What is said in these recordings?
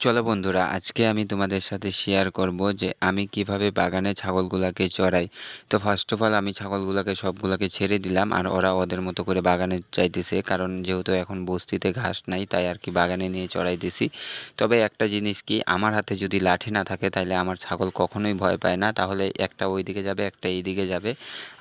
চলো বন্ধুরা, আজকে আমি তোমাদের সাথে শেয়ার করব যে আমি কিভাবে বাগানে ছাগলগুলাকে চড়াই। তো ফার্স্ট অফ অল আমি ছাগলগুলাকে সবগুলাকে ছেড়ে দিলাম, আর ওরা ওদের মতো করে বাগানে চাইতেছে, কারণ যেহেতু এখন বস্তিতে ঘাস নাই তাই আর কি বাগানে নিয়ে চড়াইতেছি। তবে একটা জিনিস কি, আমার হাতে যদি লাঠি না থাকে তাহলে আমার ছাগল কখনোই ভয় পায় না, তাহলে একটা ওই দিকে যাবে একটা এই দিকে যাবে।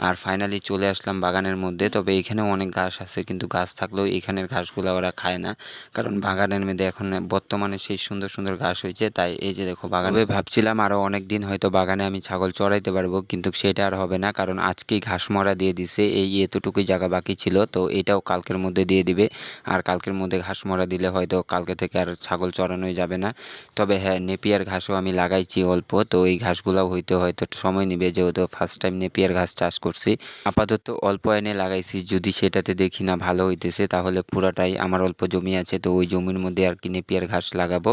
আর ফাইনালি চলে আসলাম বাগানের মধ্যে। তবে এখানেও অনেক ঘাস আছে, কিন্তু গাছ থাকলেও এখানের ঘাসগুলো ওরা খায় না, কারণ বাগানের মধ্যে এখন বর্তমানে সেই সুন্দর সুন্দর ঘাস হয়েছে। তাই এই যে দেখো বাগানে ভাবছিলাম আরও অনেক দিন হয়তো বাগানে আমি ছাগল চড়াইতে পারবো, কিন্তু সেটা আর হবে না, কারণ আজকেই ঘাস মরা দিয়ে দিছে। এই এতটুকুই জায়গা বাকি ছিল, তো এটাও কালকের মধ্যে দিয়ে দিবে। আর কালকের মধ্যে ঘাস মরা দিলে হয়তো কালকে থেকে আর ছাগল চড়ানোই যাবে না। তবে হ্যাঁ, নেপিয়ার ঘাসও আমি লাগাইছি অল্প, তো এই ঘাসগুলো হয়তো হয়তো সময় নেবে, যেহেতু ফার্স্ট টাইম নেপিয়ার ঘাস চাষ করছি। আপাতত অল্প এনে লাগাইছি, যদি সেটাতে দেখি না ভালো হইতেছে তাহলে পুরাটাই আমার অল্প জমি আছে, তো ওই জমির মধ্যে আর কি নেপিয়ার ঘাস লাগাবো।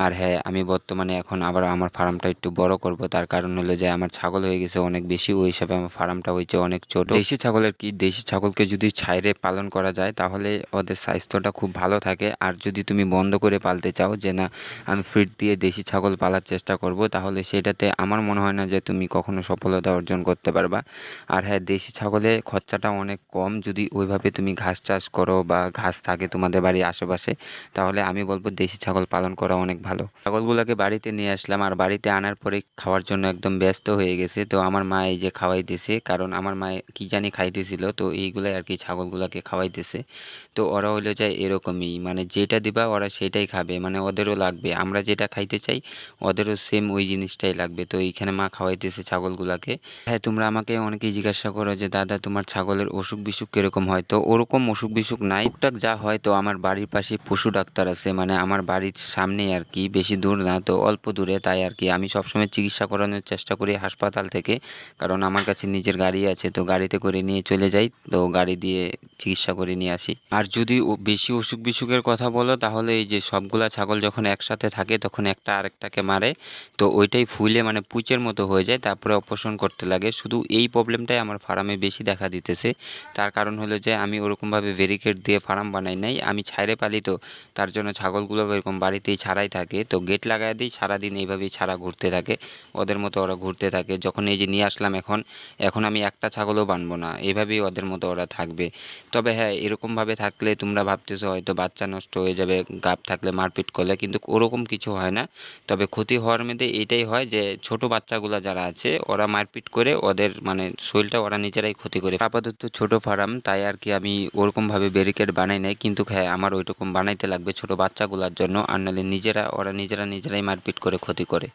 আর হ্যাঁ, আমি বর্তমানে এখন আবার আমার ফার্মটা একটু বড় করব, তার কারণ হলো যে আমার ছাগল হয়ে গেছে অনেক বেশি, ওই হিসাবে আমার ফার্মটা হয়েছে অনেক ছোট। দেশি ছাগলের কি, দেশি ছাগলকে যদি ছাইরে পালন করা যায় তাহলে ওদের স্বাস্থ্যটা খুব ভালো থাকে। আর যদি তুমি বন্ধ করে পালতে চাও যে না আমি ফিড দিয়ে দেশি ছাগল পালার চেষ্টা করব, তাহলে সেটাতে আমার মনে হয় না যে তুমি কখনো সফলতা অর্জন করতে পারবা। আর হ্যাঁ, দেশি ছাগলে খরচাটা অনেক কম, যদি ওইভাবে তুমি ঘাস চাষ করো বা ঘাস থাকে তোমাদের বাড়ির আশেপাশে, তাহলে আমি বলবো দেশি ছাগল পালন করা অনেক ভালো। ছাগলগুলোকে বাড়িতে নিয়ে আসলাম, আর বাড়িতে আনার পরে খাওয়ার জন্য একদম ব্যস্ত হয়ে গেছে। তো আমার মা এই যে খাওয়াইতেছে, কারণ আমার মা কি জানি খাইতেছিল, তো এইগুলাই আর কি ছাগলগুলোকে খাওয়াইতেছে। তো ওরা হইলো যায় এরকমই, মানে যেটা দিবা ওরা সেটাই খাবে, মানে ওদেরও লাগবে, আমরা যেটা খাইতে চাই ওদেরও সেম ওই জিনিসটাই লাগবে। তো এইখানে মা খাওয়াইতেছে ছাগলগুলাকে। হ্যাঁ, তোমরা আমাকে অনেকেই জিজ্ঞাসা করো যে দাদা তোমার ছাগলের অসুখ বিসুখ কিরকম হয়। তো ওরকম অসুখ বিসুখ নাই, টুকটাক যা হয় তো আমার বাড়ির পাশে পশু ডাক্তার আছে, মানে আমার বাড়ির সামনেই আর কি, বেশি দূর না, তো অল্প দূরে। তাই আর কি আমি সবসময় চিকিৎসা করানোর চেষ্টা করি হাসপাতাল থেকে, কারণ আমার কাছে নিজের গাড়ি আছে, তো গাড়িতে করে নিয়ে চলে যাই, তো গাড়ি দিয়ে চিকিৎসা করে নিয়ে আসি। আর যদি বেশি অসুখ বিসুখের কথা বলো, তাহলে এই যে সবগুলা ছাগল যখন একসাথে থাকে তখন একটা আরেকটাকে মারে, তো ওইটাই ফুলে মানে পুচের মতো হয়ে যায়, তারপরে অপারেশন করতে লাগে। শুধু এই প্রবলেমটাই আমার ফার্মে বেশি দেখা দিতেছে। তার কারণ হলো যে আমি ওরকমভাবে ব্যারিকেড দিয়ে ফার্ম বানাই নাই, আমি ছাইরে পালি, তো তার জন্য ছাগলগুলো এরকম বাড়িতেই ছাড়াই থাকে, তো গেট লাগাই দিই, সারাদিন এইভাবেই ছাড়া ঘুরতে থাকে, ওদের মতো ওরা ঘুরতে থাকে। যখন এই যে নিয়ে আসলাম এখন, এখন আমি একটা ছাগলও বানবো না, এইভাবেই ওদের মতো ওরা থাকবে। তবে হ্যাঁ, এরকমভাবে থাকলে তোমরা ভাবতেছো হয়তো বাচ্চা নষ্ট হয়ে যাবে গাব থাকলে মারপিট করলে, কিন্তু ওরকম কিছু হয় না। তবে ক্ষতি হওয়ার মধ্যে এটাই হয় যে ছোট বাচ্চাগুলো যারা আছে ওরা মারপিট করে ওদের মানে শরীরটা ওরা নিজেরাই ক্ষতি করে। আপাতত ছোট ফার্ম, তাই আর কি আমি ওরকমভাবে ব্যারিকেড বানাই নাই, কিন্তু হ্যাঁ আমার ওইরকম বানাইতে লাগবে ছোট বাচ্চাগুলোর জন্য, আর নাহলে ওরা নিজেরাই মারপিট করে ক্ষতি করে।